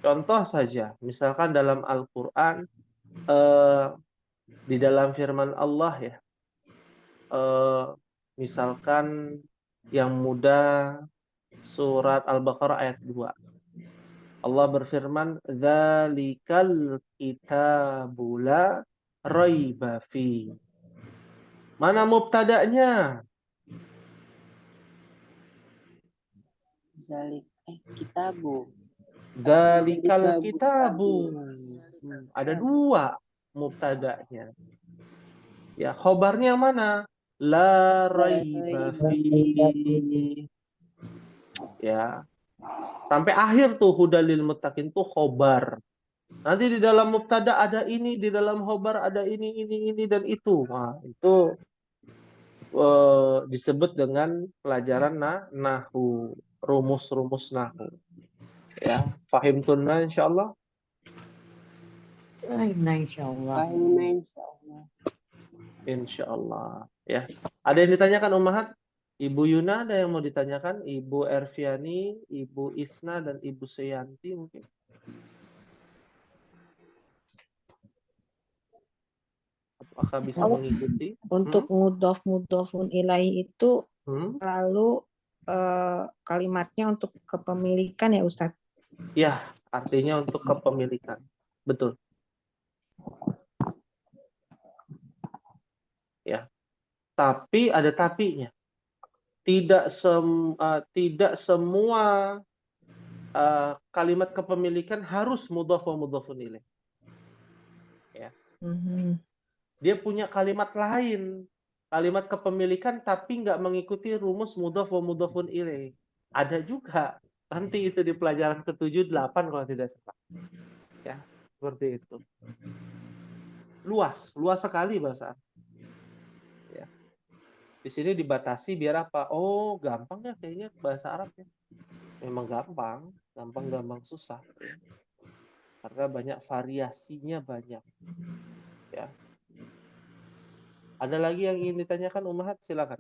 Contoh saja, misalkan dalam Al-Qur'an di dalam firman Allah ya. Misalkan yang mudah surat Al-Baqarah ayat 2. Allah berfirman, "Dzalikal kitabu la raiba fi." Mana mubtada'nya? Kitabu. Dzalikal kitabu. Ada dua mubtada'nya. Ya, khobarnya yang mana? La raiba fi. Ya. Sampai akhir tuh hudalil muttaqin tuh khobar. Nanti di dalam mubtada ada ini, di dalam khobar ada ini dan itu. Nah, itu disebut dengan pelajaran nahwu, rumus-rumus nahwu. Ya, fahim tunna insyaallah. Nah, insyaallah. Insyaallah. Insyaallah. Ya. Ada yang ditanyakan Ummahat? Ibu Yuna ada yang mau ditanyakan? Ibu Erviani, Ibu Isna dan Ibu Seyanti mungkin. Apakah bisa Kalau mengikuti? untuk mudhofun ilaih itu Hmm? lalu kalimatnya untuk kepemilikan ya Ustadz. Ya, artinya untuk kepemilikan. Betul. Ya. Tapi ada tapinya. Tidak semua kalimat kepemilikan harus mudhaf wa mudhafun ilaih. Ya. Dia punya kalimat lain, kalimat kepemilikan tapi nggak mengikuti rumus mudhaf wa mudhafun ilaih. Ada juga. Nanti itu di pelajaran ke-7 8 kalau tidak salah. Ya, seperti itu. Luas sekali bahasa. Ya. Di sini dibatasi biar apa? Oh, gampang ya kayaknya bahasa Arab ya. Memang gampang susah. Ya. Karena banyak variasinya banyak. Ya. Ada lagi yang ingin ditanyakan Ummahat? Silakan.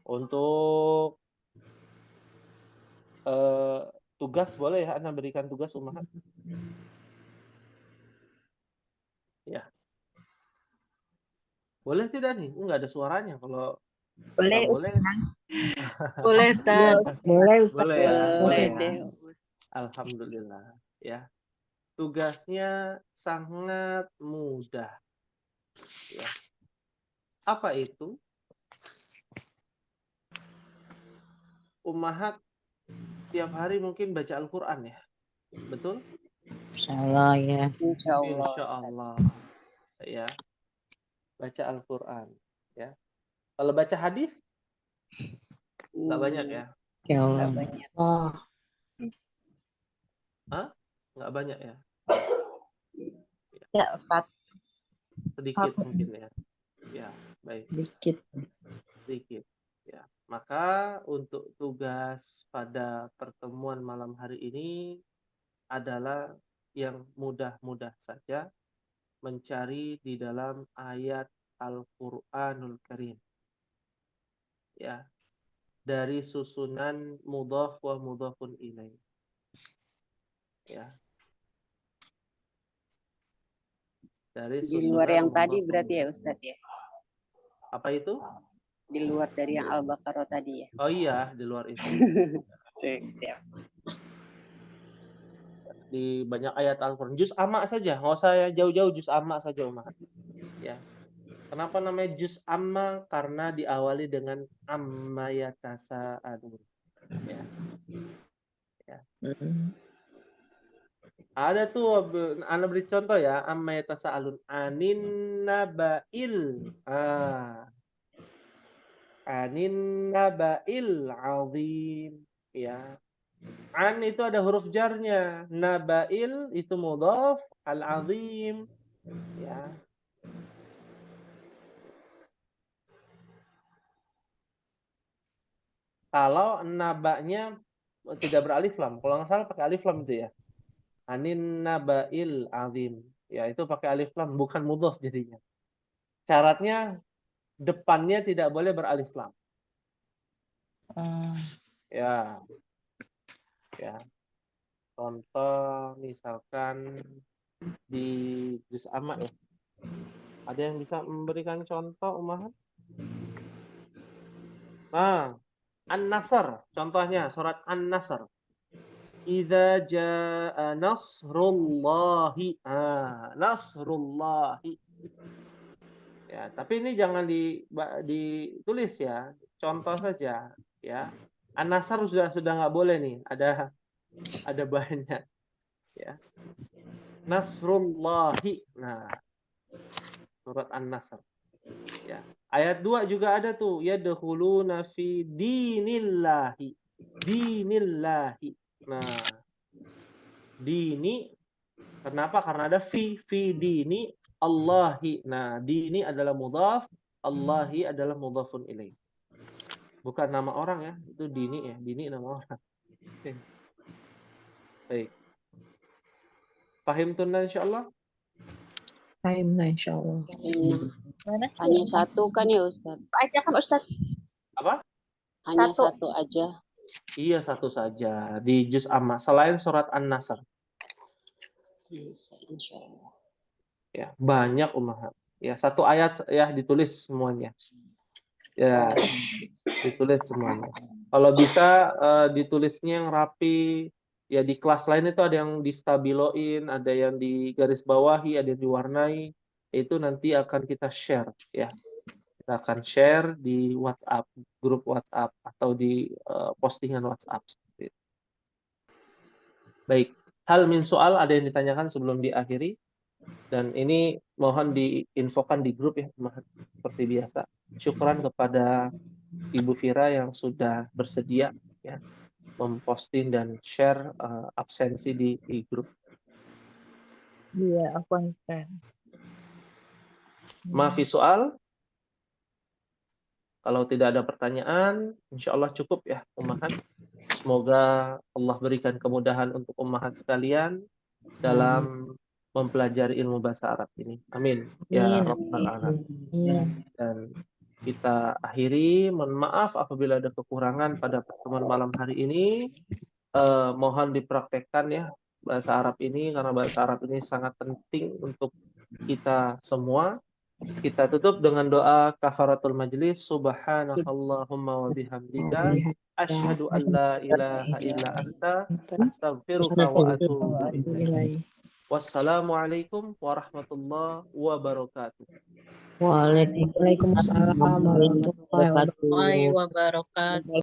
Untuk tugas boleh ya, Anda berikan tugas Ummahat. Ya. Boleh tidak nih? Enggak ada suaranya. Kalau Boleh nggak boleh, Boleh, Ustaz. Boleh Ustadz. boleh ya. Boleh Ya. deh. Alhamdulillah. Ya. Tugasnya sangat mudah. Ya. Apa itu? Ummahat tiap hari mungkin baca Al-Quran ya. Betul? Insyaallah ya. Insyaallah. Insya Allah. Ya. Baca Al-Quran. Ya. Kalau baca hadis nggak banyak ya. Insyaallah. Nggak banyak. Oh, Hah? Nggak banyak ya. ya Ustadz, Sedikit mungkin ya. Ya, baik. dikit. Sedikit. Ya. Maka untuk tugas pada pertemuan malam hari ini adalah yang mudah-mudah saja, mencari di dalam ayat Al-Qur'anul Karim. Ya. Dari susunan mudhaf wa mudhafun ilaih. Ya. Dari Di luar yang susunan tadi mudhaf wa berarti ya mudhafun Ustadz ya. Apa itu? Di luar dari yang Al-Baqarah tadi ya. Oh iya, di luar itu. Siap. Di banyak ayat Al-Quran. Juz amma saja, nggak usah ya jauh-jauh, juz amma saja Umar. Ya. Kenapa namanya juz amma? Karena diawali dengan amma yatasaalun. Ya. Ya. Ada tuh, Anda beri contoh ya, amma yatasaalun anin nabail. Anin nabail azim. Ya. An itu ada huruf jarnya. Nabail itu mudhaf, al-azim. Ya. Kalau nabaknya tidak beralif lam. Kalau nggak salah pakai alif lam itu ya. Anin nabail azim. Ya, itu pakai alif lam, bukan mudhaf jadinya. Syaratnya depannya tidak boleh beralif lam. Ya. Ya. Contoh misalkan di juz amma ya. Ada yang bisa memberikan contoh Umar? Nah, An-Nasr, contohnya surat An-Nasr. Idza jaa nasrullahi. Nasrullahi. Ya, tapi ini jangan ditulis ya. Contoh saja ya. An-Nasr sudah nggak boleh nih. Ada banyak ya. Nasrullahi. Nah, surat An-Nasr. Ya. Ayat 2 juga ada tuh, yadkhuluna fi dinillahi. Dinillahi. Nah, dini kenapa? Karena ada fi dini Allahi. Nah, dini adalah mudhaf, Allahi adalah mudhafun ilaih. Bukan nama orang ya, itu dini ya, dini nama orang. Oke. Baik. Paham tunna insyaallah? Fahimna insyaallah. Mana? Hanya satu kan ya Ustaz? Aja kan Ustaz. Apa? Hanya Satu. satu aja. Iya, satu saja di juz amma selain surat An-Nasr. Bisa insyaallah. Ya, banyak ummahat. Ya, satu ayat ya ditulis semuanya. Ya, ditulis semuanya. Kalau bisa ditulisnya yang rapi. Ya di kelas lain itu ada yang distabiloin, ada yang di garis bawahi, ada yang diwarnai. Itu nanti akan kita share ya. Kita akan share di WhatsApp, grup WhatsApp atau di postingan WhatsApp. Seperti itu. Baik, hal min soal ada yang ditanyakan sebelum diakhiri. Dan ini mohon diinfokan di grup ya, seperti biasa. Syukran kepada Ibu Fira yang sudah bersedia ya memposting dan share absensi di grup. Iya, aku Ustaz. Maafi soal. Kalau tidak ada pertanyaan, insya Allah cukup ya ummahat. Semoga Allah berikan kemudahan untuk ummahat sekalian dalam mempelajari ilmu bahasa Arab ini. Amin. Ya Rabbal Alamin. Dan kita akhiri. Mohon maaf apabila ada kekurangan pada pertemuan malam hari ini. Mohon dipraktekkan ya bahasa Arab ini, karena bahasa Arab ini sangat penting untuk kita semua. Kita tutup dengan doa kafaratul majlis. Subhanakallahumma wa bihamdika asyhadu an la ilaha illa anta astaghfiruka wa atubu ilaik. Wassalamualaikum warahmatullahi wabarakatuh. Waalaikumsalam warahmatullahi wabarakatuh. Wabarakatuh.